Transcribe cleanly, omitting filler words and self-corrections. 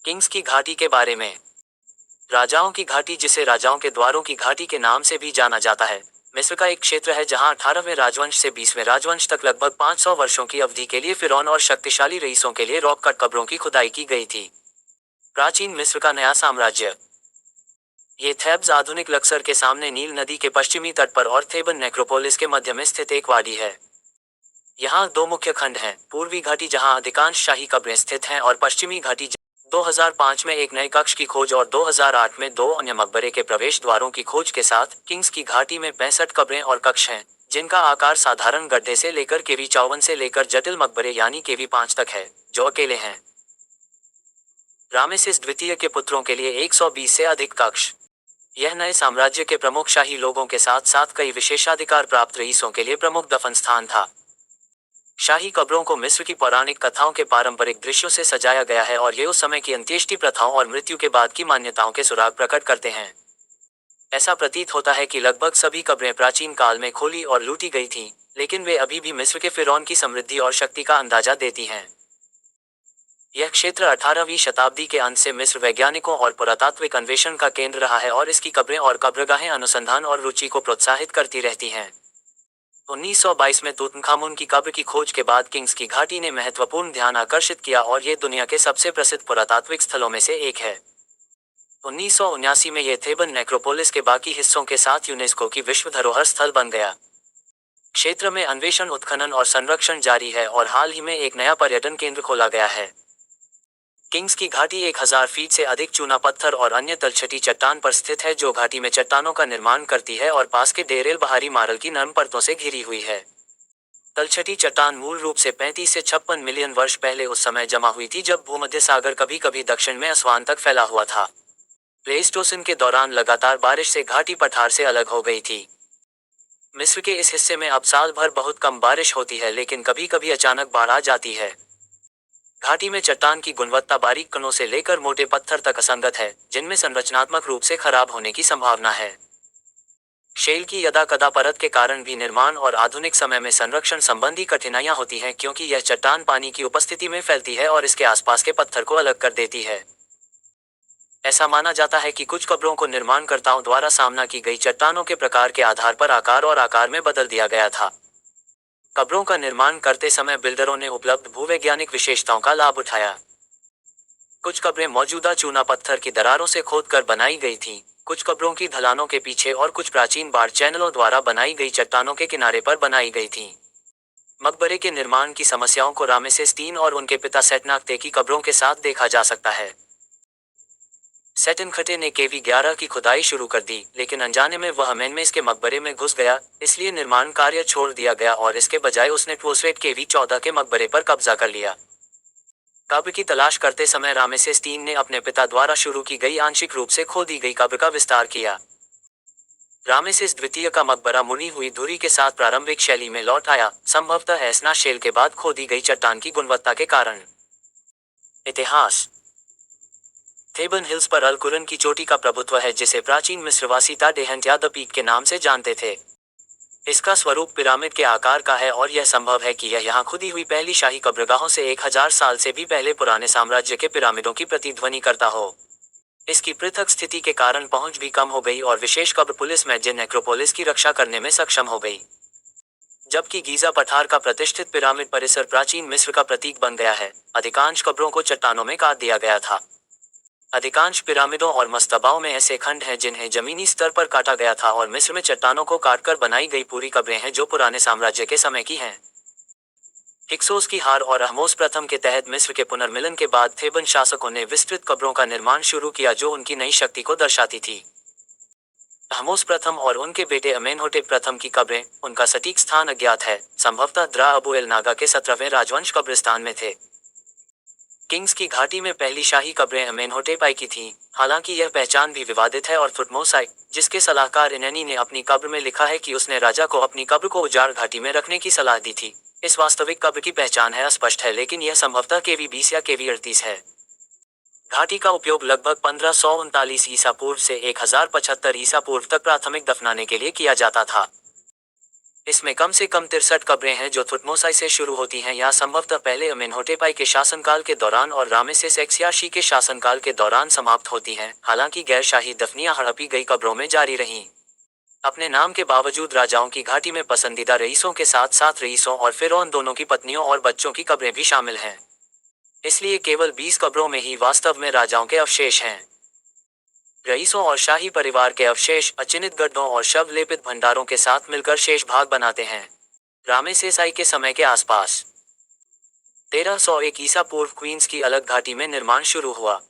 Kings की घाटी के बारे में। राजाओं की घाटी, जिसे राजाओं के द्वारों की घाटी के नाम से भी जाना जाता है, मिस्र का एक क्षेत्र है जहां 18वें राजवंश से 20वें राजवंश तक लगभग 500 वर्षों की अवधि के लिए फिरौन और शक्तिशाली रईसों के लिए रॉक कट कब्रों की खुदाई की गई थी। प्राचीन मिस्र का नया साम्राज्य। ये थेब्स आधुनिक लक्सर के सामने नील नदी के पश्चिमी तट पर और थेबन नेक्रोपोलिस के मध्य में स्थित एक वादी है। यहाँ दो मुख्य खंड हैं, पूर्वी घाटी जहाँ अधिकांश शाही कब्रें स्थित हैं और पश्चिमी घाटी। 2005 में एक नए कक्ष की खोज और 2008 में दो अन्य मकबरे के प्रवेश द्वारों की खोज के साथ किंग्स की घाटी में 65 कब्रें और कक्ष हैं, जिनका आकार साधारण गड्ढे से लेकर केवी 54 से लेकर जटिल मकबरे यानी केवी 5 तक है, जो अकेले हैं। रामेसिस द्वितीय के पुत्रों के लिए 120 से अधिक कक्ष। यह नए साम्राज्य के प्रमुख शाही लोगों के साथ साथ कई विशेषाधिकार प्राप्त रईसों के लिए प्रमुख दफन स्थान था। शाही कब्रों को मिस्र की पौराणिक कथाओं के पारंपरिक दृश्यों से सजाया गया है और ये उस समय की अंत्येष्टि प्रथाओं और मृत्यु के बाद की मान्यताओं के सुराग प्रकट करते हैं। ऐसा प्रतीत होता है कि लगभग सभी कब्रें प्राचीन काल में खोली और लूटी गई थीं, लेकिन वे अभी भी मिस्र के फिरौन की समृद्धि और शक्ति का अंदाजा देती हैं। यह क्षेत्र 18वीं शताब्दी के अंत से मिस्र वैज्ञानिकों और पुरातात्विक अन्वेषण का केंद्र रहा है और इसकी कब्रें और कब्रगाहें अनुसंधान और रुचि को प्रोत्साहित करती रहती हैं। 1922 में तूतनखामुन की कब्र की खोज के बाद किंग्स की घाटी ने महत्वपूर्ण ध्यान आकर्षित किया और ये दुनिया के सबसे प्रसिद्ध पुरातात्विक स्थलों में से एक है। 1979 में यह थेबन नेक्रोपोलिस के बाकी हिस्सों के साथ यूनेस्को की विश्व धरोहर स्थल बन गया। क्षेत्र में अन्वेषण, उत्खनन और संरक्षण जारी है और हाल ही में एक नया पर्यटन केंद्र खोला गया है। किंग्स की घाटी 1000 फीट से अधिक चूना पत्थर और अन्य तलछटी चट्टान पर स्थित है, जो घाटी में चट्टानों का निर्माण करती है और पास के डेरेल बहारी मार्ल की नरम परतों से घिरी हुई है। तलछटी चट्टान मूल रूप से 35 से 56 मिलियन वर्ष पहले उस समय जमा हुई थी जब भूमध्य सागर कभी कभी दक्षिण में असवान तक फैला हुआ था। प्लेस्टोसिन के दौरान लगातार बारिश से घाटी पठार से अलग हो गई थी। मिस्र के इस हिस्से में अब साल भर बहुत कम बारिश होती है, लेकिन कभी कभी अचानक बाढ़ आ जाती है। घाटी में चट्टान की गुणवत्ता बारीक कणों से लेकर मोटे पत्थर तक असंगत है, जिनमें संरचनात्मक रूप से खराब होने की संभावना है। शेल की यदा कदा परत के कारण भी निर्माण और आधुनिक समय में संरक्षण संबंधी कठिनाइयां होती हैं, क्योंकि यह चट्टान पानी की उपस्थिति में फैलती है और इसके आसपास के पत्थर को अलग कर देती है। ऐसा माना जाता है कि कुछ कब्रों को निर्माणकर्ताओं द्वारा सामना की गई चट्टानों के प्रकार के आधार पर आकार और आकार में बदल दिया गया था। कब्रों का निर्माण करते समय बिल्डरों ने उपलब्ध भूवैज्ञानिक विशेषताओं का लाभ उठाया। कुछ कब्रें मौजूदा चूना पत्थर की दरारों से खोदकर बनाई गई थीं, कुछ कब्रों की ढलानों के पीछे और कुछ प्राचीन बाढ़ चैनलों द्वारा बनाई गई चट्टानों के किनारे पर बनाई गई थीं। मकबरे के निर्माण की समस्याओं को रामेसेस III और उनके पिता सेटनाकते की कब्रों के साथ देखा जा सकता है। सेटनखटे ने केवी 11 की खुदाई शुरू कर दी, लेकिन अनजाने में वह मेनमेस के मकबरे में घुस गया, इसलिए निर्माण कार्य छोड़ दिया गया और इसके बजाय उसने ट्वोस्वेट केवी 14 के मकबरे पर कब्जा कर लिया। कब्र की तलाश करते समय रामेसेस III ने अपने पिता द्वारा शुरू की गई आंशिक रूप से खोदी गई कब्र का विस्तार किया। रामेसेस द्वितीय का मकबरा मुड़ी हुई धुरी के साथ प्रारंभिक शैली में लौट आया, संभवतः एस्ना शेल के बाद खोदी गई चट्टान की गुणवत्ता के कारण। इतिहास। थेबन हिल्स पर अल कुरन की चोटी का प्रभुत्व है, जिसे प्राचीन मिस्रवासी ताडेहंट या द पीक के नाम से जानते थे। इसका स्वरूप पिरामिड के आकार का है और यह संभव है कि यह यहाँ खुदी हुई पहली शाही कब्रगाहों से 1000 साल से भी पहले पुराने साम्राज्य के पिरामिडों की प्रतिध्वनि करता हो। इसकी पृथक स्थिति के कारण पहुंच भी कम हो गई और विशेष कब्र पुलिस मेजे नेक्रोपोलिस की रक्षा करने में सक्षम हो गई। जबकि गीजा पठार का प्रतिष्ठित पिरामिड परिसर प्राचीन मिस्र का प्रतीक बन गया है, अधिकांश कब्रों को चट्टानों में काट दिया गया था। अधिकांश पिरामिडों और मस्तबाओं में ऐसे खंड हैं जिन्हें जमीनी स्तर पर काटा गया था और मिस्र में चट्टानों को काटकर बनाई गई पूरी कब्रें हैं जो पुराने साम्राज्य के समय की हैं। हिक्सोस की हार और अहमोस प्रथम के तहत मिस्र के पुनर्मिलन के बाद थेबन शासकों ने विस्तृत कब्रों का निर्माण शुरू किया जो उनकी नई शक्ति को दर्शाती थी। अहमोस प्रथम और उनके बेटे अमेनहोटेप प्रथम की कब्रें, उनका सटीक स्थान अज्ञात है, संभवतः द्रा अबू एल नागा के 17वें राजवंश कब्रिस्तान में थे। किंग्स की घाटी में पहली शाही कब्रें अमेनहोटेप I की थीं, हालांकि यह पहचान भी विवादित है और थुटमोस I, जिसके सलाहकार इनेनी ने अपनी कब्र में लिखा है कि उसने राजा को अपनी कब्र को उजाड़ घाटी में रखने की सलाह दी थी। इस वास्तविक कब्र की पहचान है अस्पष्ट है, लेकिन यह संभवतः केवी 20 या केवी 38 है। घाटी का उपयोग लगभग 1539 ईसा पूर्व से 1075 ईसा पूर्व तक प्राथमिक दफनाने के लिए किया जाता था। इसमें कम से कम 63 कब्रें हैं जो थुटमोसाई से शुरू होती हैं या संभवतः पहले अमेनहोटेपाई के शासनकाल के दौरान और रामेसेस एक्सियाशी के शासनकाल के दौरान समाप्त होती हैं। हालांकि गैर-शाही दफनियां हड़पी गई कब्रों में जारी रहीं। अपने नाम के बावजूद राजाओं की घाटी में पसंदीदा रईसों के साथ साथ रईसों और फिरौन दोनों की पत्नियों और बच्चों की कब्रें भी शामिल हैं। इसलिए केवल 20 कब्रों में ही वास्तव में राजाओं के अवशेष हैं। रईसों और शाही परिवार के अवशेष अचिन्हित गड्ढों और शव लेपित भंडारों के साथ मिलकर शेष भाग बनाते हैं। रामेसेस आई के समय के आसपास 1301 ईसा पूर्व क्वींस की अलग घाटी में निर्माण शुरू हुआ।